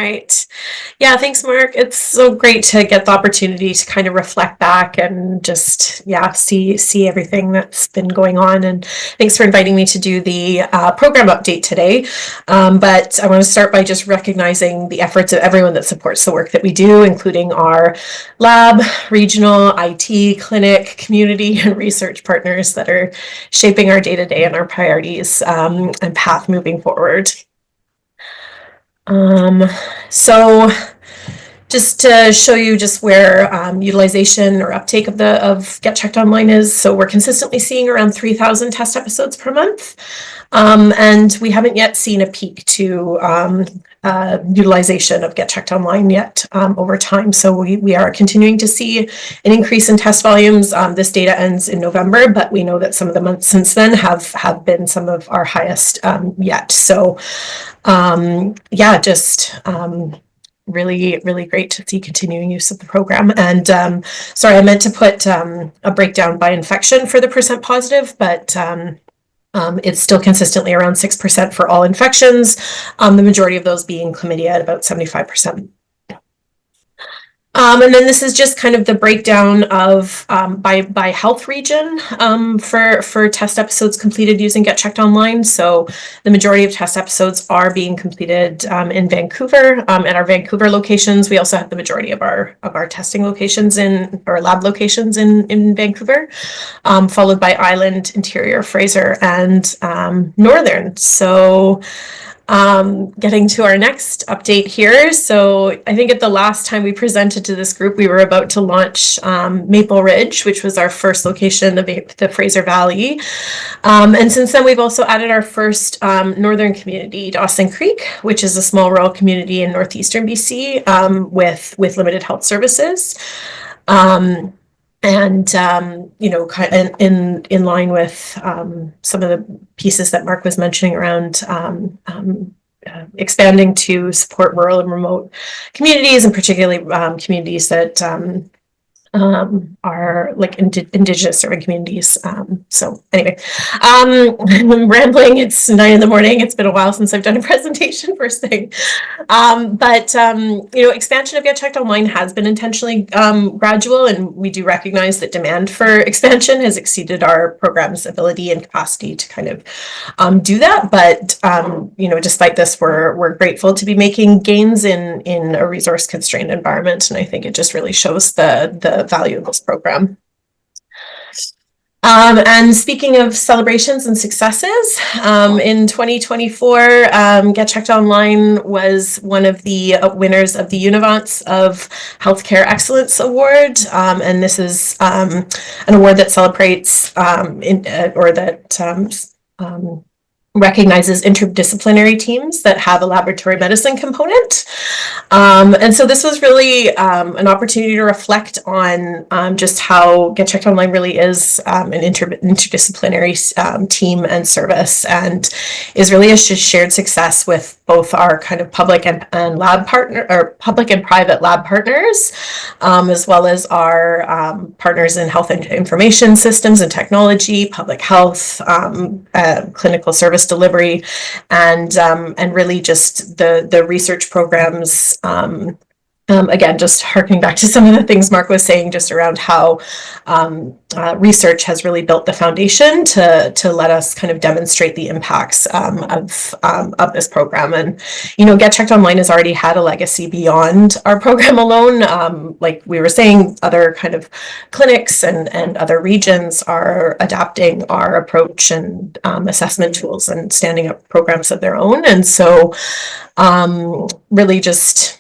right. Yeah, thanks, Mark. It's so great to get the opportunity to kind of reflect back and just, see everything that's been going on. And thanks for inviting me to do the program update today. But I want to start by just recognizing the efforts of everyone that supports the work that we do, including our lab, regional, IT, clinic, community, and research partners that are shaping our day-to-day and our priorities and path moving forward. So just to show you just where utilization or uptake of GetCheckedOnline is. So we're consistently seeing around 3,000 test episodes per month. And we haven't yet seen a peak to utilization of GetCheckedOnline yet over time. So we are continuing to see an increase in test volumes. This data ends in November, but we know that some of the months since then have been some of our highest yet. So really, really great to see continuing use of the program. And sorry, I meant to put a breakdown by infection for the percent positive, but it's still consistently around 6% for all infections, the majority of those being chlamydia at about 75%. And then this is just kind of the breakdown of by health region for test episodes completed using GetCheckedOnline. So the majority of test episodes are being completed in Vancouver at our Vancouver locations. We also have the majority of our testing locations our lab locations in Vancouver, followed by Island, Interior, Fraser, and Northern. So getting to our next update here. So I think at the last time we presented to this group, we were about to launch Maple Ridge, which was our first location, the Fraser Valley. And since then, we've also added our first northern community, Dawson Creek, which is a small rural community in northeastern BC with limited health services. And in line with some of the pieces that Mark was mentioning around expanding to support rural and remote communities, and particularly communities that are like Indigenous urban communities. So anyway, I'm rambling. It's 9 a.m. It's been a while since I've done a presentation first thing. But expansion of GetCheckedOnline has been intentionally gradual, and we do recognize that demand for expansion has exceeded our program's ability and capacity to kind of do that. But despite this, we're grateful to be making gains in a resource constrained environment, and I think it just really shows the value of this program. And speaking of celebrations and successes, in 2024, GetCheckedOnline was one of the winners of the Univance of Healthcare Excellence Award. And this is an award that celebrates recognizes interdisciplinary teams that have a laboratory medicine component. And so this was really an opportunity to reflect on just how GetCheckedOnline really is an interdisciplinary team and service, and is really a shared success with both our kind of public and lab partner, or public and private lab partners, as well as our partners in health information systems and technology, public health, clinical service delivery, and really just the research programs. Again, just harking back to some of the things Mark was saying, just around how research has really built the foundation to let us kind of demonstrate the impacts of this program. And GetCheckedOnline has already had a legacy beyond our program alone. Like we were saying, other kind of clinics and other regions are adapting our approach and assessment tools and standing up programs of their own. And so really just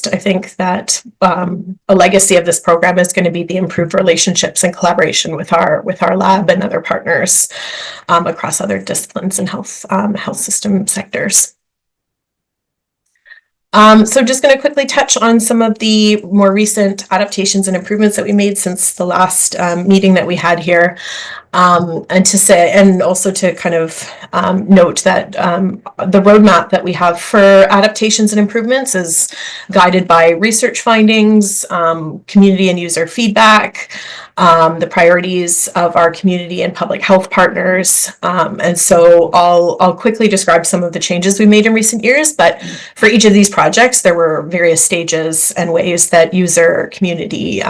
I think that a legacy of this program is going to be the improved relationships and collaboration with our lab and other partners across other disciplines and health system sectors. So just going to quickly touch on some of the more recent adaptations and improvements that we made since the last meeting that we had here. And also to kind of note that the roadmap that we have for adaptations and improvements is guided by research findings, community and user feedback, the priorities of our community and public health partners. And so I'll quickly describe some of the changes we made in recent years, but for each of these projects, there were various stages and ways that user, community,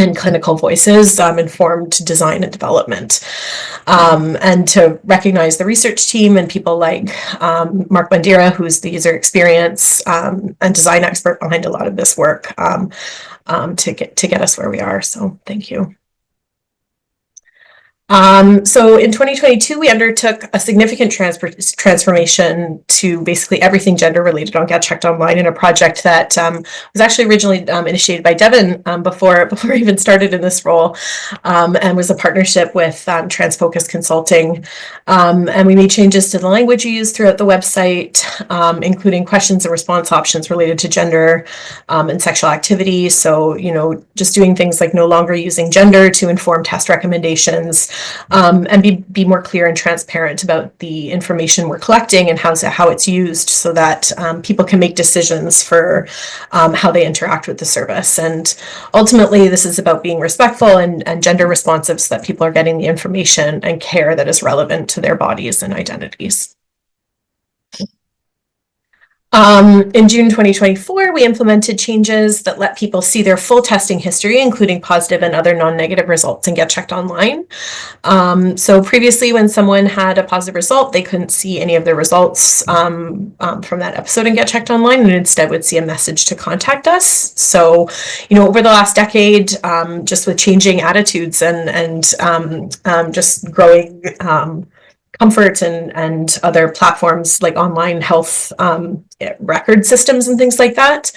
and clinical voices informed design and development. And to recognize the research team and people like Mark Bandera, who's the user experience and design expert behind a lot of this work to get us where we are. So thank you. So in 2022, we undertook a significant transformation to basically everything gender related on GetCheckedOnline in a project that was actually originally initiated by Devin before I even started in this role, and was a partnership with Transfocus Consulting. And we made changes to the language used throughout the website, including questions and response options related to gender and sexual activity. So, just doing things like no longer using gender to inform test recommendations. And be more clear and transparent about the information we're collecting and how it's used, so that people can make decisions for how they interact with the service. And ultimately, this is about being respectful and gender responsive, so that people are getting the information and care that is relevant to their bodies and identities. In June 2024, we implemented changes that let people see their full testing history, including positive and other non-negative results in GetCheckedOnline. So previously, when someone had a positive result, they couldn't see any of the results from that episode in GetCheckedOnline, and instead would see a message to contact us. So, over the last decade, just with changing attitudes and just growing comfort and other platforms like online health record systems and things like that.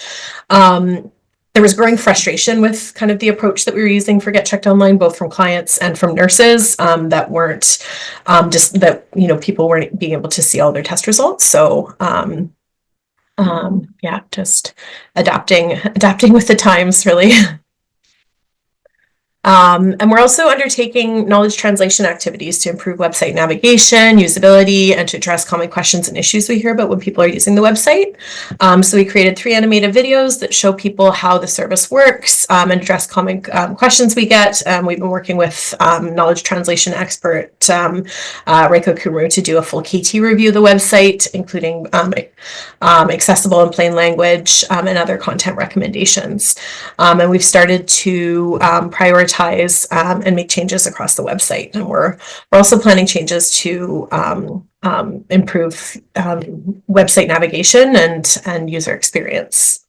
There was growing frustration with kind of the approach that we were using for GetCheckedOnline, both from clients and from nurses, that weren't people weren't being able to see all their test results. So just adapting with the times, really. And we're also undertaking knowledge translation activities to improve website navigation, usability, and to address common questions and issues we hear about when people are using the website. So we created 3 animated videos that show people how the service works and address common questions we get. We've been working with knowledge translation expert Reiko Kumru to do a full KT review of the website, including accessible and plain language and other content recommendations. And we've started to prioritize and make changes across the website. And we're also planning changes to improve website navigation and user experience.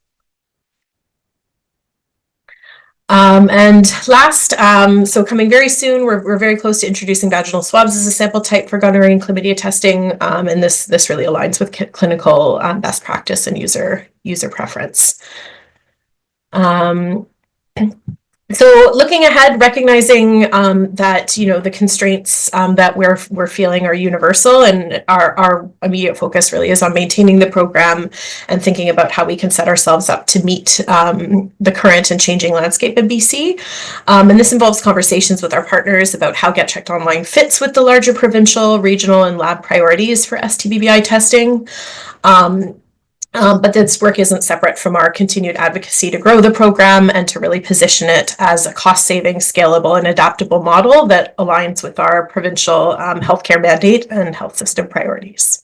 And last, so coming very soon, we're very close to introducing vaginal swabs as a sample type for gonorrhea and chlamydia testing. And this really aligns with clinical best practice and user preference. So looking ahead, recognizing that the constraints that we're feeling are universal, and our immediate focus really is on maintaining the program and thinking about how we can set ourselves up to meet the current and changing landscape in BC. And this involves conversations with our partners about how GetCheckedOnline fits with the larger provincial, regional, and lab priorities for STBBI testing. But this work isn't separate from our continued advocacy to grow the program and to really position it as a cost-saving, scalable, and adaptable model that aligns with our provincial healthcare mandate and health system priorities.